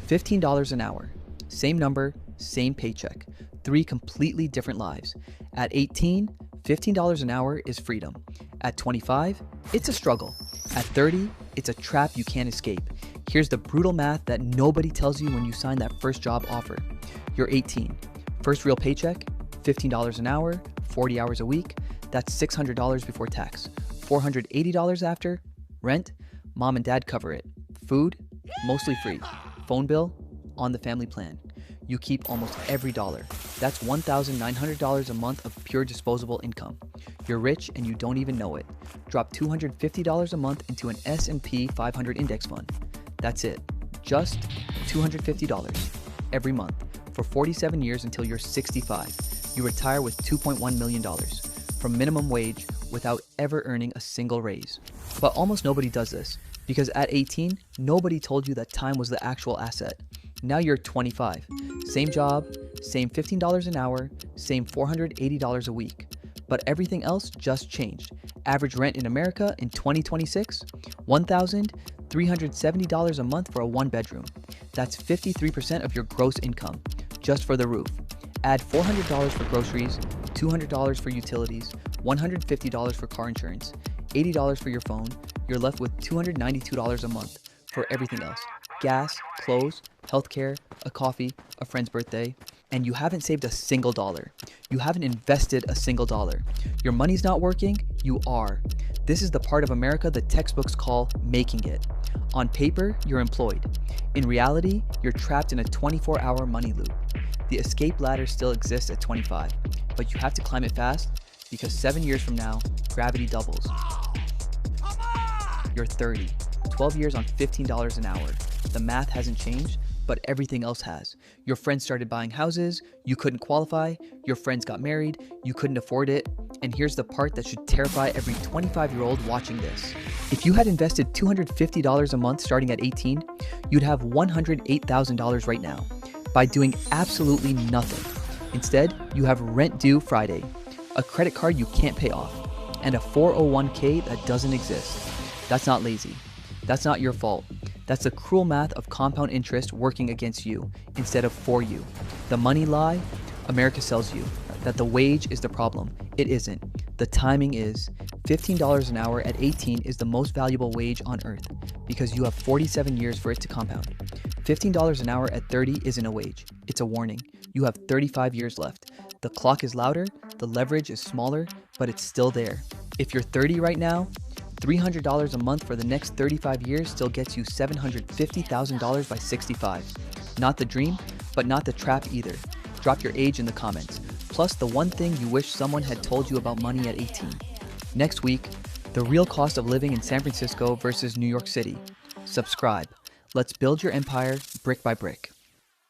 $15 an hour. Same number, same paycheck. 3 completely different lives. At 18, $15 an hour is freedom. At 25, it's a struggle. At 30, it's a trap you can't escape. Here's the brutal math that nobody tells you when you sign that first job offer. You're 18. First real paycheck, $15 an hour, 40 hours a week. That's $600 before tax. $480 after. Rent, mom and dad cover it. Food, mostly free. Phone bill, on the family plan. You keep almost every dollar. That's $1,900 a month of pure disposable income. You're rich and you don't even know it. Drop $250 a month into an S&P 500 index fund. That's it. Just $250 every month for 47 years until you're 65. You retire with $2.1 million from minimum wage without ever earning a single raise. But almost nobody does this because at 18, nobody told you that time was the actual asset. Now you're 25. Same job, same $15 an hour, same $480 a week. But everything else just changed. Average rent in America in 2026, $1,370 a month for a 1-bedroom. That's 53% of your gross income, just for the roof. Add $400 for groceries, $200 for utilities, $150 for car insurance, $80 for your phone. You're left with $292 a month for everything else. Gas, clothes, healthcare, a coffee, a friend's birthday, and you haven't saved a single dollar. You haven't invested a single dollar. Your money's not working, you are. This is the part of America the textbooks call making it. On paper, you're employed. In reality, you're trapped in a 24-hour money loop. The escape ladder still exists at 25, but you have to climb it fast because 7 years from now, gravity doubles. You're 30, 12 years on $15 an hour. The math hasn't changed, but everything else has. Your friends started buying houses, you couldn't qualify, your friends got married, you couldn't afford it, and here's the part that should terrify every 25-year-old watching this. If you had invested $250 a month starting at 18, you'd have $108,000 right now by doing absolutely nothing. Instead, you have rent due Friday, a credit card you can't pay off, and a 401k that doesn't exist. That's not lazy. That's not your fault. That's the cruel math of compound interest working against you instead of for you. The money lie America sells you, that the wage is the problem. It isn't. The timing is. $15 an hour at 18 is the most valuable wage on earth because you have 47 years for it to compound. $15 an hour at 30 isn't a wage. It's a warning. You have 35 years left. The clock is louder, the leverage is smaller, but it's still there. If you're 30 right now, $300 a month for the next 35 years still gets you $750,000 by 65. Not the dream, but not the trap either. Drop your age in the comments. Plus the one thing you wish someone had told you about money at 18. Next week, the real cost of living in San Francisco versus New York City. Subscribe. Let's build your empire brick by brick.